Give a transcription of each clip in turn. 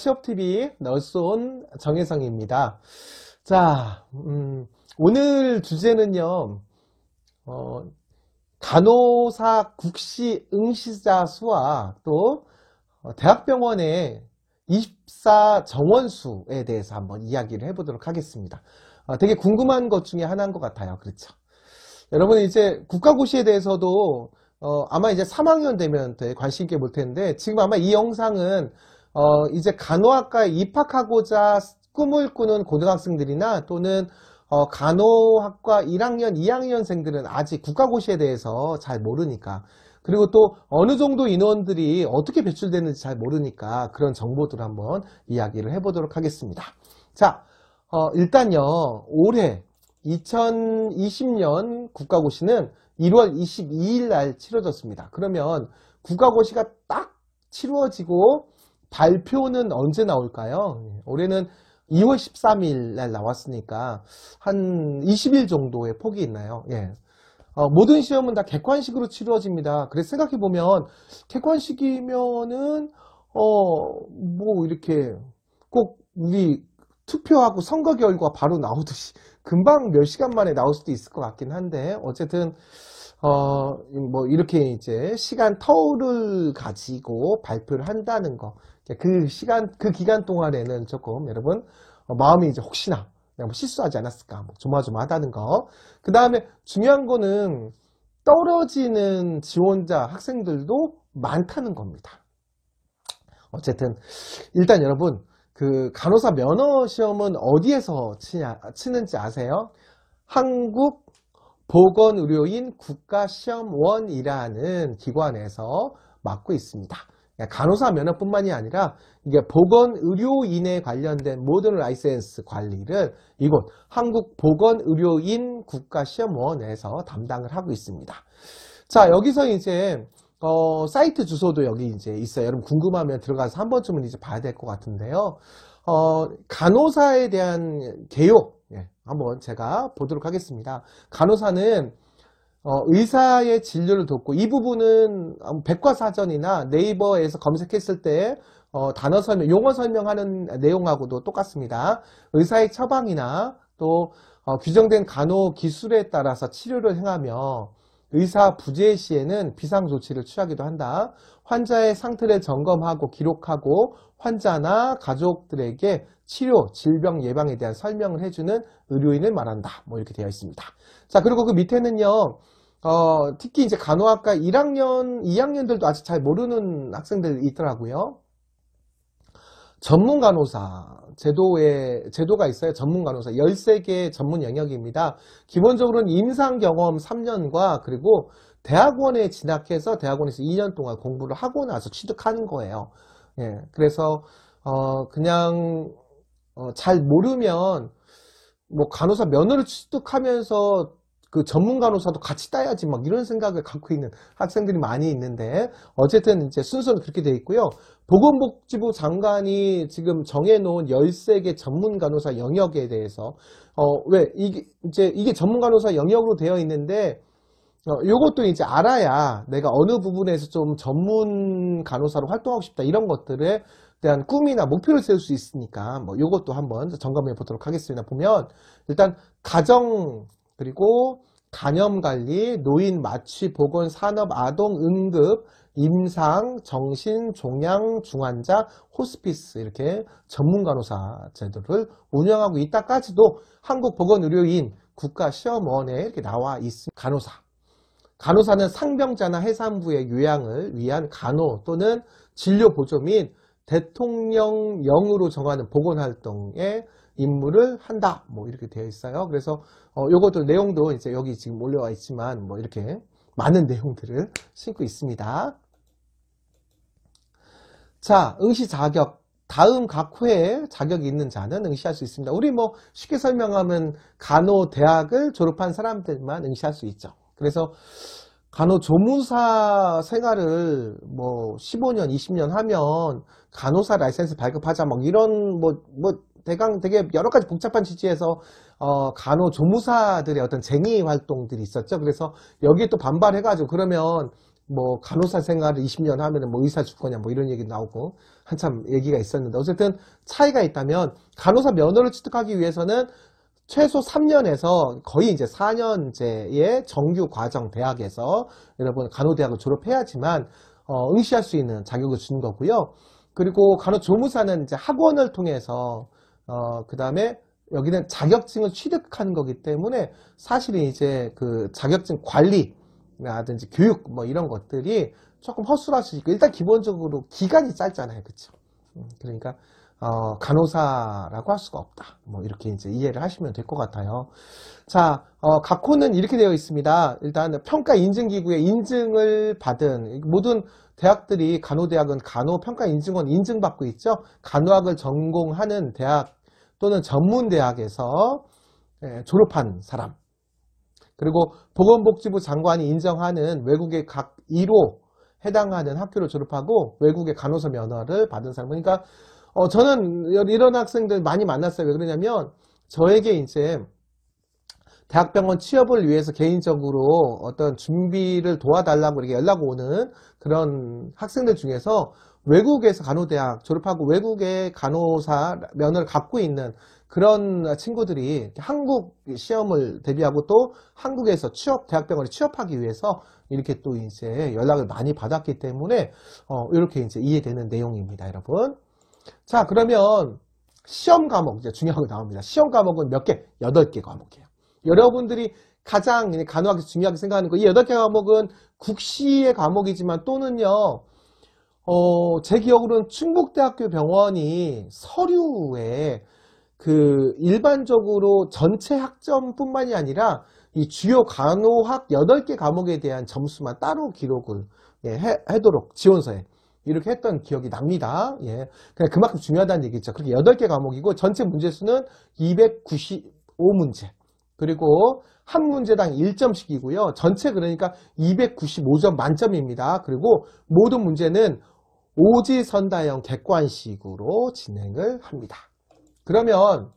취업TV 널스온 정혜성입니다. 자, 오늘 주제는요, 간호사 국시 응시자 수와 또 대학병원의 입사 정원 수에 대해서 한번 이야기를 해보도록 하겠습니다. 되게 궁금한 것 중에 하나인 것 같아요. 그렇죠? 여러분 이제 국가고시에 대해서도 아마 이제 3학년 되면 되게 관심 있게 볼 텐데, 지금 아마 이 영상은 이제 간호학과에 입학하고자 꿈을 꾸는 고등학생들이나 또는 간호학과 1학년, 2학년생들은 아직 국가고시에 대해서 잘 모르니까, 그리고 또 어느 정도 인원들이 어떻게 배출되는지 잘 모르니까 그런 정보들을 한번 이야기를 해보도록 하겠습니다. 자, 일단요, 올해 2020년 국가고시는 1월 22일 날 치러졌습니다. 그러면 국가고시가 딱 치루어지고 발표는 언제 나올까요? 올해는 2월 13일 날 나왔으니까 한 20일 정도의 폭이 있나요? 예. 모든 시험은 다 객관식으로 치루어집니다. 그래서 생각해보면 객관식이면은 뭐 이렇게 꼭 우리 투표하고 선거 결과 바로 나오듯이 금방 몇 시간 만에 나올 수도 있을 것 같긴 한데, 어쨌든 뭐 이렇게 이제 시간 터울을 가지고 발표를 한다는 거, 그 기간 동안에는 조금 여러분 마음이 이제 혹시나 뭐 실수하지 않았을까 뭐 조마조마하다는 거. 그 다음에 중요한 거는 떨어지는 지원자 학생들도 많다는 겁니다. 어쨌든 일단 여러분, 그 간호사 면허 시험은 어디에서 치는지 아세요? 한국보건의료인 국가시험원이라는 기관에서 맡고 있습니다. 간호사 면허뿐만이 아니라 이게 보건의료인에 관련된 모든 라이센스 관리를 이곳 한국보건의료인 국가시험원에서 담당을 하고 있습니다. 자, 여기서 이제 사이트 주소도 여기 이제 있어요. 여러분 궁금하면 들어가서 한 번쯤은 이제 봐야 될 것 같은데요. 간호사에 대한 개요, 한번 제가 보도록 하겠습니다. 간호사는 의사의 진료를 돕고, 이 부분은 백과사전이나 네이버에서 검색했을 때 단어 설명, 용어 설명하는 내용하고도 똑같습니다. 의사의 처방이나 또 규정된 간호 기술에 따라서 치료를 행하며 의사 부재 시에는 비상조치를 취하기도 한다. 환자의 상태를 점검하고 기록하고 환자나 가족들에게 치료, 질병 예방에 대한 설명을 해주는 의료인을 말한다. 뭐 이렇게 되어 있습니다. 자, 그리고 그 밑에는요, 특히 이제 간호학과 1학년, 2학년들도 아직 잘 모르는 학생들이 있더라고요. 전문 간호사 제도가 있어요. 전문 간호사 13개 전문 영역입니다. 기본적으로는 임상 경험 3년과 그리고 대학원에 진학해서 대학원에서 2년 동안 공부를 하고 나서 취득하는 거예요. 예, 그래서 그냥 잘 모르면 뭐 간호사 면허를 취득하면서 그 전문 간호사도 같이 따야지 막 이런 생각을 갖고 있는 학생들이 많이 있는데, 어쨌든 이제 순서는 그렇게 되어 있고요. 보건복지부 장관이 지금 정해놓은 13개 전문 간호사 영역에 대해서 왜 이게 전문 간호사 영역으로 되어 있는데, 요것도 이제 알아야 내가 어느 부분에서 좀 전문 간호사로 활동하고 싶다 이런 것들에 대한 꿈이나 목표를 세울 수 있으니까 뭐 요것도 한번 점검해 보도록 하겠습니다. 보면 일단 가정, 그리고 간염관리, 노인 마취, 보건, 산업, 아동, 응급, 임상, 정신, 종양, 중환자, 호스피스 이렇게 전문간호사 제도를 운영하고 있다까지도 한국보건의료인 국가시험원에 이렇게 나와 있습니다. 간호사는 상병자나 해산부의 요양을 위한 간호 또는 진료보조 및 대통령령으로 정하는 보건활동에 임무를 한다. 뭐 이렇게 되어 있어요. 그래서 요것도 내용도 이제 여기 지금 올려와 있지만 뭐 이렇게 많은 내용들을 싣고 있습니다. 자, 응시 자격. 다음 각 회에 자격이 있는 자는 응시할 수 있습니다. 우리 뭐 쉽게 설명하면 간호대학을 졸업한 사람들만 응시할 수 있죠. 그래서 간호조무사 생활을 뭐 15년, 20년 하면 간호사 라이센스 발급하자 뭐 이런 대강 되게 여러 가지 복잡한 취지에서 간호조무사들의 어떤 쟁의 활동들이 있었죠. 그래서 여기에 또 반발해가지고 그러면 뭐 간호사 생활을 20년 하면은 뭐 의사 줄 거냐 뭐 이런 얘기 나오고 한참 얘기가 있었는데 어쨌든 차이가 있다면 간호사 면허를 취득하기 위해서는 최소 3년에서 거의 이제 4년제의 정규 과정 대학에서 여러분 간호대학을 졸업해야지만 응시할 수 있는 자격을 주는 거고요. 그리고 간호조무사는 이제 학원을 통해서 그 다음에 여기는 자격증을 취득하는 거기 때문에 사실은 이제 그 자격증 관리라든지 교육 뭐 이런 것들이 조금 허술할 수 있고 일단 기본적으로 기간이 짧잖아요. 그쵸? 그러니까 간호사라고 할 수가 없다. 뭐 이렇게 이제 이해를 하시면 될 것 같아요. 자, 각호는 이렇게 되어 있습니다. 일단 평가 인증 기구의 인증을 받은 모든 대학들이 간호대학은 간호평가 인증원 인증받고 있죠. 간호학을 전공하는 대학 또는 전문대학에서 졸업한 사람. 그리고 보건복지부 장관이 인정하는 외국의 각 1호 해당하는 학교를 졸업하고 외국의 간호사 면허를 받은 사람. 그러니까 저는 이런 학생들 많이 만났어요. 왜 그러냐면 저에게 이제 대학병원 취업을 위해서 개인적으로 어떤 준비를 도와달라고 이렇게 연락 오는 그런 학생들 중에서 외국에서 간호대학 졸업하고 외국의 간호사 면허를 갖고 있는 그런 친구들이 한국 시험을 대비하고 또 한국에서 대학병원에 취업하기 위해서 이렇게 또 이제 연락을 많이 받았기 때문에 이렇게 이제 이해되는 내용입니다, 여러분. 자, 그러면 시험 과목 이제 중요한 거 나옵니다. 시험 과목은 몇 개? 8개 과목이에요. 여러분들이 가장 간호학에서 중요하게 생각하는 거, 이 8개 과목은 국시의 과목이지만 또는요, 제 기억으로는 충북대학교 병원이 서류에 그 일반적으로 전체 학점뿐만이 아니라 이 주요 간호학 8개 과목에 대한 점수만 따로 기록을 하도록 지원서에 이렇게 했던 기억이 납니다. 예. 그냥 그만큼 중요하다는 얘기죠. 그렇게 8개 과목이고 전체 문제수는 295문제. 그리고 한 문제당 1점씩이고요. 전체 그러니까 295점 만점입니다. 그리고 모든 문제는 오지선다형 객관식으로 진행을 합니다. 그러면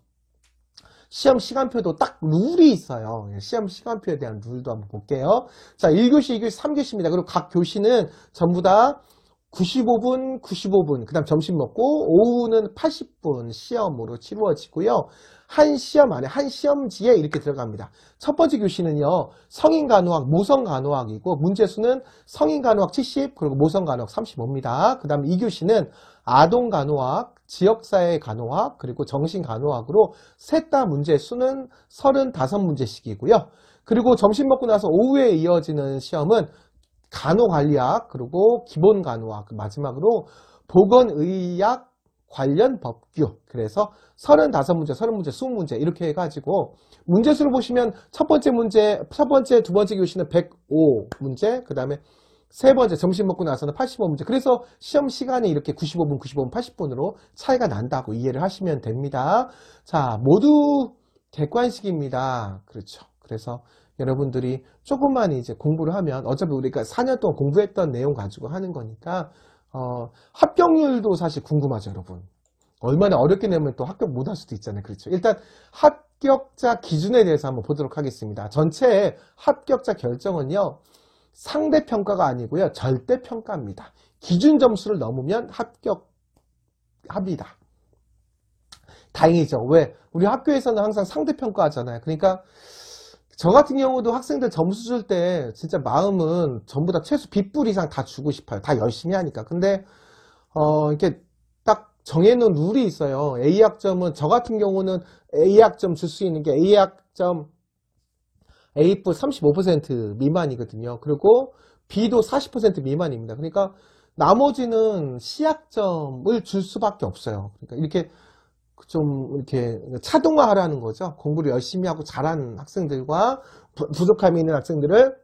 시험 시간표도 딱 룰이 있어요. 시험 시간표에 대한 룰도 한번 볼게요. 자, 1교시, 2교시, 3교시입니다. 그리고 각 교시는 전부 다 95분, 95분, 그 다음 점심 먹고 오후는 80분 시험으로 치루어지고요. 한 시험 안에, 한 시험지에 이렇게 들어갑니다. 첫 번째 교시는요, 성인간호학, 모성간호학이고 문제수는 성인간호학 70, 그리고 모성간호학 35입니다. 그 다음 2교시는 아동간호학, 지역사회간호학, 그리고 정신간호학으로 셋 다 문제수는 35문제씩이고요. 그리고 점심 먹고 나서 오후에 이어지는 시험은 간호관리학, 그리고 기본간호학, 마지막으로 보건의학 관련 법규. 그래서 35문제, 30문제, 20문제 이렇게 해가지고 문제수를 보시면 첫 번째, 두 번째 교시는 105문제, 그 다음에 세 번째 점심 먹고 나서는 85문제. 그래서 시험 시간이 이렇게 95분, 95분, 80분으로 차이가 난다고 이해를 하시면 됩니다. 자, 모두 객관식입니다. 그렇죠. 그래서 여러분들이 조금만 이제 공부를 하면 어차피 우리가 4년 동안 공부했던 내용 가지고 하는 거니까 합격률도 사실 궁금하죠, 여러분. 얼마나 어렵게 내면 또 합격 못할 수도 있잖아요. 그렇죠. 일단 합격자 기준에 대해서 한번 보도록 하겠습니다. 전체 합격자 결정은요, 상대평가가 아니고요, 절대평가입니다. 기준 점수를 넘으면 합격합니다. 다행이죠. 왜? 우리 학교에서는 항상 상대평가 하잖아요. 그러니까 저 같은 경우도 학생들 점수 줄 때 진짜 마음은 전부 다 최소 B뿔 이상 다 주고 싶어요. 다 열심히 하니까. 근데 이렇게 딱 정해놓은 룰이 있어요. A학점은 저 같은 경우는 A학점 줄 수 있는 게 A학점 A뿔 35% 미만이거든요. 그리고 B도 40% 미만입니다. 그러니까 나머지는 C학점을 줄 수밖에 없어요. 그러니까 이렇게 좀 이렇게 차등화하라는 거죠. 공부를 열심히 하고 잘하는 학생들과 부족함이 있는 학생들을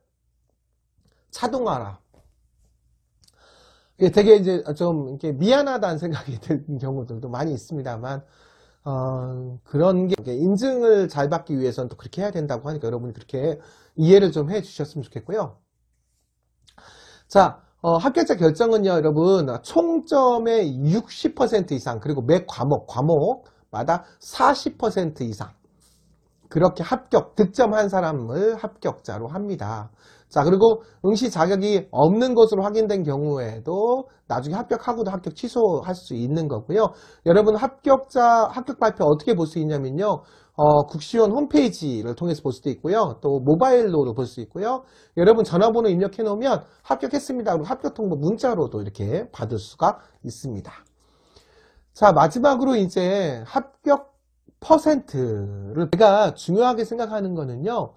차등화하라. 이게 되게 이제 좀 이렇게 미안하다는 생각이 드는 경우들도 많이 있습니다만, 그런 게 인증을 잘 받기 위해서는 또 그렇게 해야 된다고 하니까 여러분이 그렇게 이해를 좀 해 주셨으면 좋겠고요. 자, 합격자 결정은요, 여러분, 총점의 60% 이상, 그리고 매 과목마다 40% 이상, 그렇게 득점한 사람을 합격자로 합니다. 자, 그리고 응시 자격이 없는 것으로 확인된 경우에도 나중에 합격하고도 합격 취소할 수 있는 거고요. 여러분 합격 발표 어떻게 볼 수 있냐면요. 국시원 홈페이지를 통해서 볼 수도 있고요. 또 모바일로도 볼 수 있고요. 여러분 전화번호 입력해 놓으면 합격했습니다. 그리고 합격 통보 문자로도 이렇게 받을 수가 있습니다. 자, 마지막으로 이제 합격 퍼센트를 제가 중요하게 생각하는 거는요.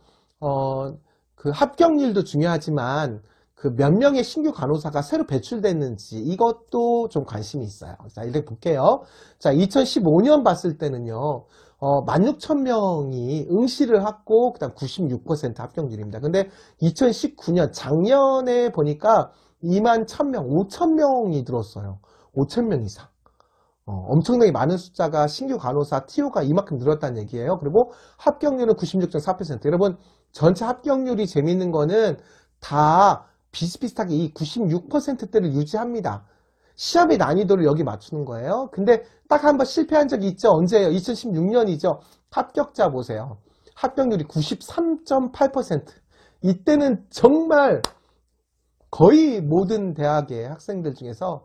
그 합격률도 중요하지만 그 몇 명의 신규 간호사가 새로 배출됐는지 이것도 좀 관심이 있어요. 자, 이렇게 볼게요. 자, 2015년 봤을 때는요. 16,000명이 응시를 했고 그다음 96% 합격률입니다. 근데 2019년 작년에 보니까 21,000명, 5,000명이 들었어요. 5,000명 이상. 엄청나게 많은 숫자가 신규 간호사 TO가 이만큼 늘었다는 얘기예요. 그리고 합격률은 96.4%. 여러분 전체 합격률이 재밌는 거는 다 비슷비슷하게 이 96%대를 유지합니다. 시험의 난이도를 여기 맞추는 거예요. 근데 딱 한 번 실패한 적이 있죠. 언제예요? 2016년이죠. 합격자 보세요. 합격률이 93.8%. 이때는 정말 거의 모든 대학의 학생들 중에서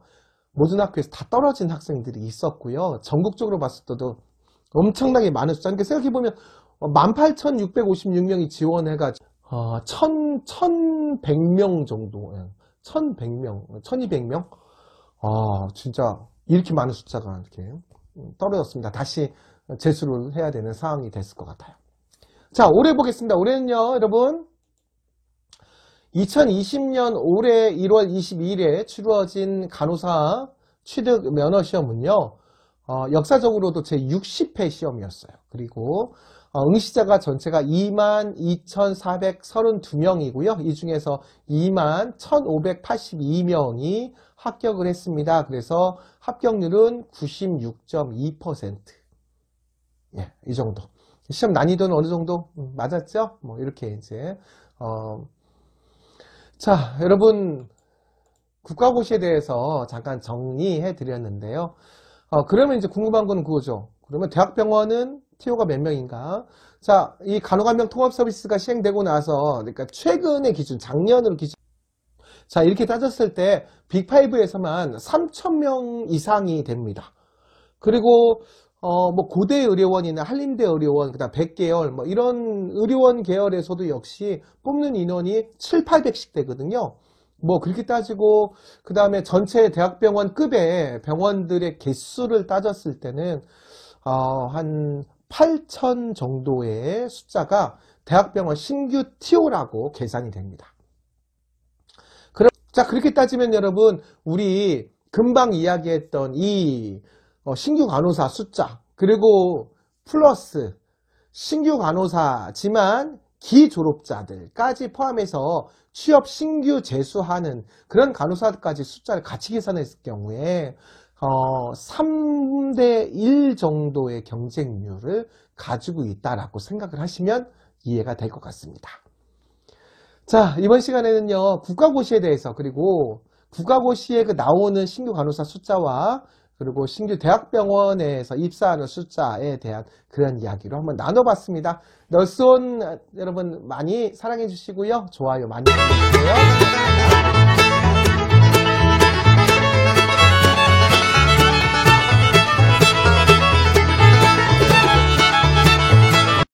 모든 학교에서 다 떨어진 학생들이 있었고요. 전국적으로 봤을 때도 엄청나게 많은 숫자. 그러니까 생각해보면 18,656명이 지원해가지고 1,100명 정도, 1,100명, 1,200명? 진짜 이렇게 많은 숫자가 이렇게 떨어졌습니다. 다시 재수를 해야 되는 상황이 됐을 것 같아요. 자, 올해 보겠습니다. 올해는요, 여러분 2020년 올해 1월 22일에 치루어진 간호사 취득 면허 시험은요, 역사적으로도 제60회 시험이었어요. 그리고 응시자가 전체가 22,432명이고요. 이 중에서 21,582명이 합격을 했습니다. 그래서 합격률은 96.2%. 예, 이 정도. 시험 난이도는 어느 정도 맞았죠? 뭐 이렇게 이제 자, 여러분 국가고시에 대해서 잠깐 정리해 드렸는데요. 그러면 이제 궁금한 거는 그거죠. 그러면 대학병원은 TO가 몇 명인가? 자, 이 간호간병 통합 서비스가 시행되고 나서, 그러니까 최근의 기준, 작년으로 기준. 자, 이렇게 따졌을 때 빅5에서만 3,000명 이상이 됩니다. 그리고 뭐 고대 의료원이나 한림대 의료원, 그다음 백계열 뭐 이런 의료원 계열에서도 역시 뽑는 인원이 7,800씩 되거든요. 뭐 그렇게 따지고 그 다음에 전체 대학병원급의 병원들의 개수를 따졌을 때는 한 8,000 정도의 숫자가 대학병원 신규 TO라고 계산이 됩니다. 자, 그렇게 따지면 여러분 우리 금방 이야기했던 이 신규 간호사 숫자 그리고 플러스 신규 간호사지만 기졸업자들까지 포함해서 취업 신규 재수하는 그런 간호사들까지 숫자를 같이 계산했을 경우에 3대 1 정도의 경쟁률을 가지고 있다라고 생각을 하시면 이해가 될 것 같습니다. 자, 이번 시간에는요 국가고시에 대해서 그리고 국가고시에 나오는 신규 간호사 숫자와 그리고 신규 대학병원에서 입사하는 숫자에 대한 그런 이야기로 한번 나눠봤습니다. 널스온 여러분 많이 사랑해 주시고요. 좋아요 많이 눌러주세요. 감사합니다.